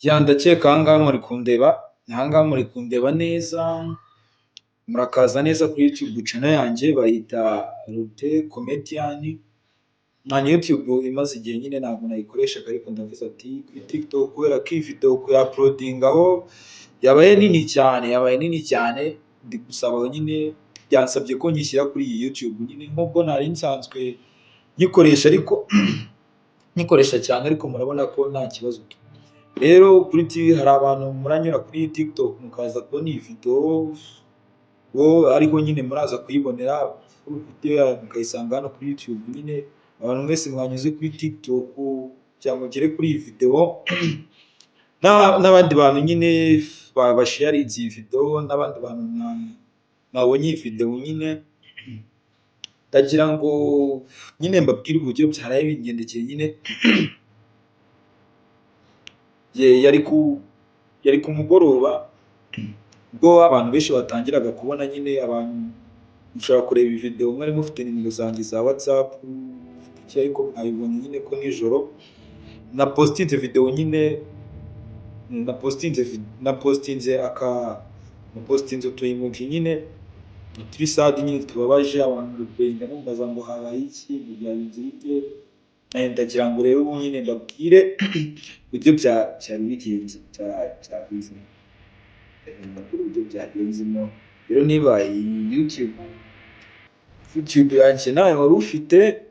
Ndakeka aha ngaha muri kundeba neza, murakaza neza kuri YouTube channel yanjye bayita Rute Comedian, ni YouTube imaze igihe nyine ntabwo nayikoreshaga ariko ndavuze ati kuri TikTok kubera ko iyi video kuya-uploadingaho yabaye nini cyane, ndi gusaba nyine byansabye ko nyishyira kuri iyi YouTube nyine nk'ubwo nari nsanzwe nyikoresha cyane ariko murabona ko nta kibazo. Rero kuri TV hari abantu muranyura kuri TikTok mukaza kubona iyi video ariko nyine muraza kuyibonera mukayisanga hano kuri YouTube nyine. Abantu mwese mwanyuze kuri TikTok cyangwa mugere kuri iyi video n'abandi bantu nyine basharinze iyi video n'abandi bantu mwabonye iyi video nyine, ndagira ngo nyine mbabwire uburyo byaraye bingendekeye nyine. Yari ku mugoroba ubwo abantu benshi batangiraga kubona nyine, abantu mushobora kureba iyi video mwari mufite nimero zanjye za WhatsApp ariko mwabibonye nyine ko nijoro napostinze video nyine, napostinze utuyimuki nyine turi sad nyine tubabaje, abantu bagenda bambaza ngo habaye iki, byagenze bite. Ndagira ngo rero nyine mbabwire uburyo byari bigenze byagenze. Rero niba YouTube yanjye nawe wari ufite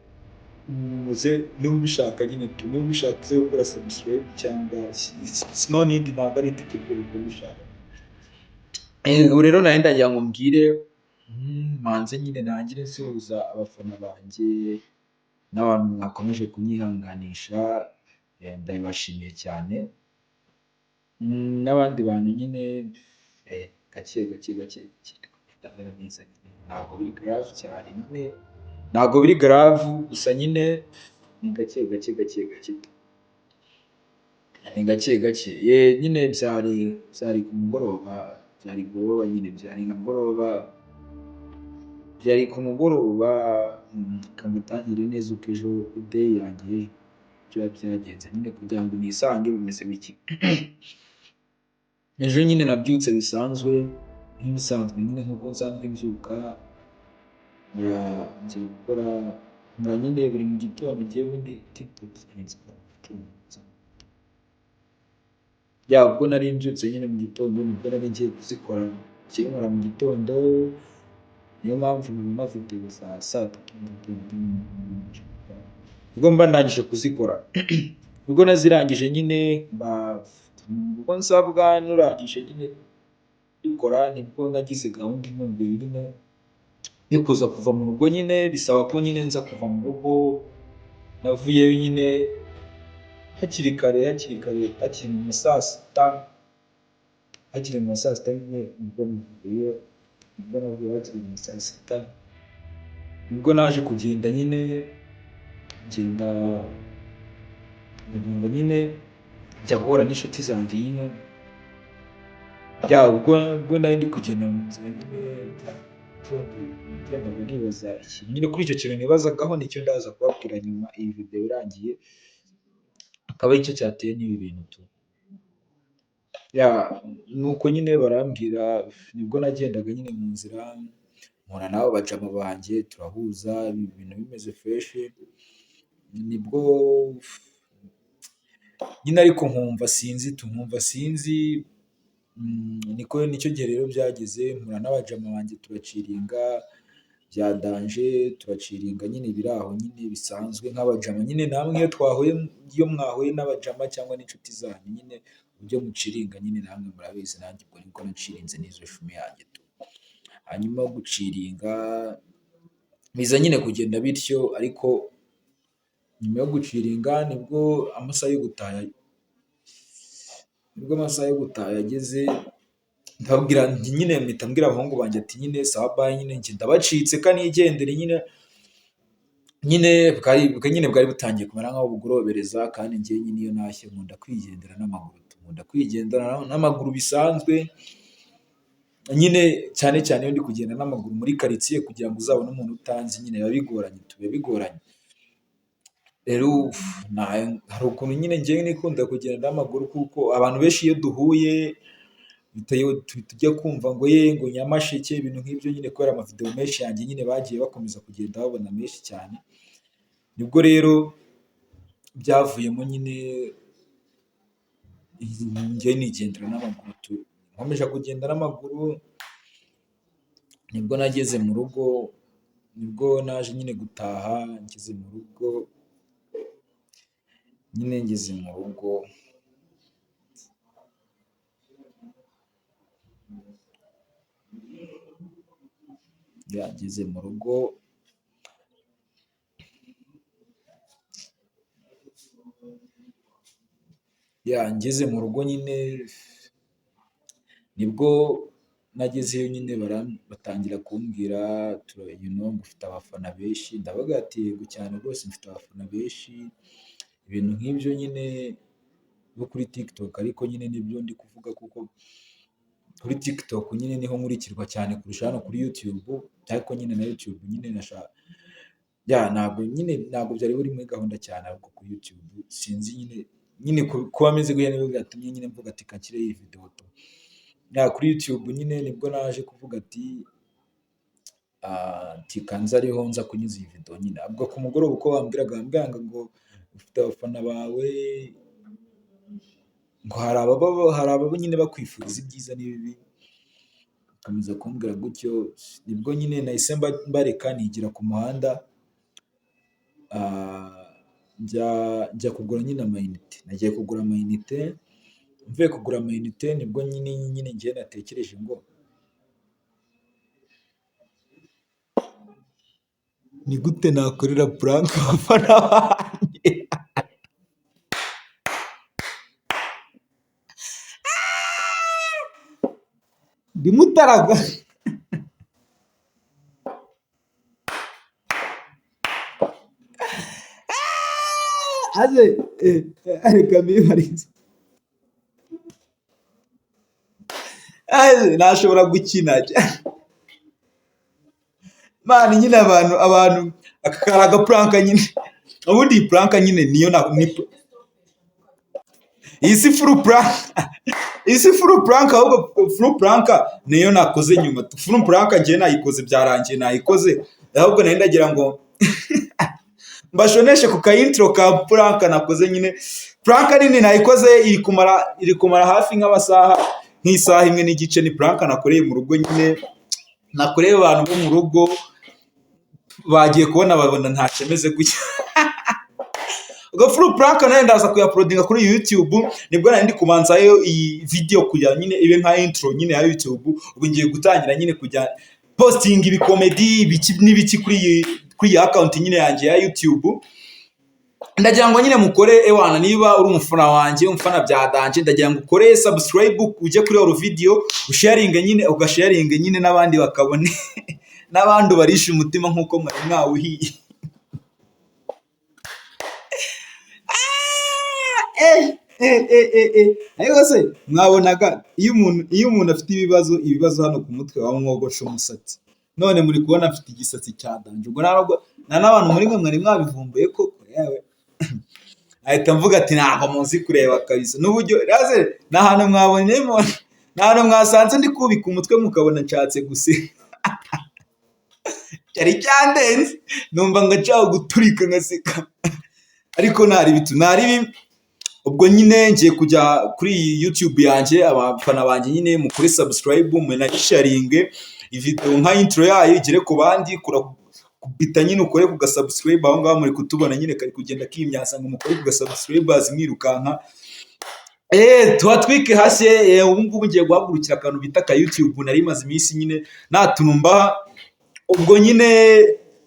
niba ubishaka nyine niba ubishaka gukora subscribe cyangwa no need ntabwo ari itegeko ubishaka. Ubu rero nari ndagira ngo mbwire manze nyine nangire nsuhuza abafana banjye n'abantu mwakomeje kunyihanganisha, ndabibashimiye cyane. N'abandi bantu nyine gake ndamera neza, ntabwo biri grave cyane nyine, ntabwo biri grave gusa nyine ni gake nyine. Byari ku mugoroba, byari ku mugoroba kamutangire neza uko ejo day yanjye byagenze nyine kugira ngo nisange bimeze biki. Ejo nyine nabyutse bisanzwe nk'ibisanzwe nyine nk'uko nsanzwe mbyuka, ngiye gukora nyine buri mu gitondo ngiye muri TikTok ubwo nari mbyutse nyine mu gitondo nibwo nari ngiye kuzikora mu gitondo, niyo mpamvu mama video za saa tatu ubwo mba ndangije kuzikora. Ubwo nazirangije nyine ubwo nsabwa nurangije nyine bikora nibwo nagize gahunda imwe yo kuza kuva mu rugo nyine, bisaba ko nyine nza kuva mu rugo. Navuyeyo nyine hakiri kare hakiri mu saa sita nyine nibwo navuye hakiri mu saa sita. Nibwo naje kugenda nyine ngenda nyine njya guhura n'inshuti zanjye nyine. Ubwo nari ndi kugenda mu nzira nyine nibaza nyine kuri icyo kintu nibazagaho, nicyo ndaza kubabwira nyuma iyi video irangiye, akaba aricyo cyateye n'ibi bintu nuko nyine barambwira. Nibwo nagendaga nyine mu nzira mpura n'abo bajama banjye turahuza, ibintu bimeze fresh, nibwo nyine ariko nkumva sinzi nicyo gihe rero byageze mpura n'abajama banjye turaciringa bya danje, turaciringa nyine biri aho nyine bisanzwe nk'abajama nyine. Namwe iyo mwahuye n'abajama cyangwa n'inshuti zanyu nyine uburyo muciringa nyine namwe murabizi, nanjye ubwo nibwo nacirinze n'izo shumi yanjye hanyuma guciringa biza nyine kugenda bityo. Ariko nyuma yo guciringa nibwo amasaha yo gutaha yageze, ndababwira nyine mpita mbwira abahungu banjye ati nyine sawa bye nyine njye ndabacitse kanigendere nyine bwari butangiye kumera nk'aho bugorobereza, kandi njye nyine iyo ntashye nkunda kwigendera n'amaguru bisanzwe nyine, cyane iyo ndi kugenda n'amaguru muri quartier kugira ngo uzabone umuntu utanzi nyine biba bigoranye. rero hari ukuntu nyine ngewe nikunda kugenda n'amaguru kuko abantu benshi iyo duhuye tujya kumva ngo ye ngo Nyamasheke ibintu nk'ibyo nyine kubera amavideo menshi yanjye nyine bagiye bakomeza kugenda babona menshi cyane, nibwo rero byavuyemo nyine njye nigendera n'amaguru, nkomeje kugenda n'amaguru nibwo nageze mu rugo, nibwo naje nyine gutaha ngeze mu rugo, nyine ngeze mu rugo yageze mu rugo ngeze mu rugo nyine nibwo nagezeyo nyine batangira kumbwira ngo ufite abafana benshi, ndavuga ati yego cyane rwose mfite abafana benshi, ibintu nk'ibyo nyine bo kuri TikTok, ariko nyine nibyo ndi kuvuga kuko kuri TikTok nyine niho nkurikirwa cyane kurusha hano kuri YouTube, ariko nyine na YouTube nyine ntabwo byari buri muri gahunda cyane, ariko kuri YouTube sinzi nyine kuba ameze gutya nibwo byatumye nyine mvuga ati kanshyire iyi video kuri YouTube nyine nibwo naje kuvuga ati kanza ariho nza kunyuza iyi video nyine, ubwo ku mugoroba uko bambwiraga ngo ufite abafana bawe, ngo hari ababa nyine bakwifuriza ibyiza n'ibibi, bakomeza kumbwira gutyo, nibwo nyine nahise mbareka nigira ku muhanda, njya kugura nyine amayinite, nagiye kugura amayinite, mvuye kugura amayinite nibwo nyine njye natekereje ngo ni gute nakorera prank abafana banjye. Ndimutaraga aje reka mbibarize, ntashobora gukina mani nyine abantu akakara agapranka nyine, ubundi iyi pranka nyine niyo iyi si full prank, ahubwo full prank niyo nakoze nyuma, full prank njye nayikoze byarangiye nayikoze, ahubwo nari ndagira ngo mbashoneshe ku ka intro ka prank nakoze nyine, prank nini nayikoze iri kumara hafi nk'isaha imwe n'igice, ni prank nakoreye mu rugo nyine, nakoreye abantu bo mu rugo bagiye kubona babona ntacemeze gutya. Ubwo full prank nayo ndaza kuyaplodinga kuri YouTube, nibwo nari ndi kubanzayo iyi video kugira nyine ibe nka intro nyine ya YouTube, ubu ngiye gutangira nyine kujya posting ibikomedi n'ibiki kuri iyi account nyine yanjye ya YouTube. Ndagira ngo nyine mukore ewana, niba uri umufana wanjye, umufana bya Danje, ndagira ngo ukore subscribe, ujye kuri oro video usharinge nyine, ugasharinge nyine n'abandi bakabone n'abandi barisha umutima nkuko mwari mwawuhiye. Ariko se mwabonaga iyo umuntu afite ibibazo hano ku mutwe wamwogosha umusatsi, none muri kubona afite igisatsi cya Danje, ubwo nta n'abantu muri mwe mwari mwabivumbuye koko yawe ahita mvuga ati ntabwo muzi kureba kabisa, n'uburyo raze nta hantu mwabonemo, nta hantu mwasanze ndi kubika umutwe mukabona nshatse guse cyari cyandenze, numva ngacaho guturika ngaseka, ariko ntari ubwo nyine ngiye kujya kuri YouTube yanjye, abafana banjye nyine mukore subscribe, munayisharinge video nka intro yayo igere ku bandi, kubita nyine ukore ku subscribe, aho ngaho muri kutubona nyine kari kugenda kimyasa ngo mukore ku subscribe azimwirukanka, tuhatwike hashye. Ubu ngubu ngiye guhagurukira akantu bita ka YouTube, nari maze iminsi nyine natunumba, ubwo nyine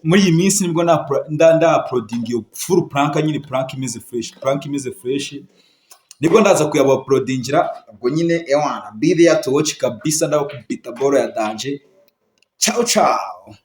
muri iyi minsi nibwo uploading iyo full prank nyine, prank imeze fresh nibwo ndaza kuyabuploadingira, ubwo nyine ewana be there to watch kabisa, ndabakubita boro ya Danje. Ciao ciao.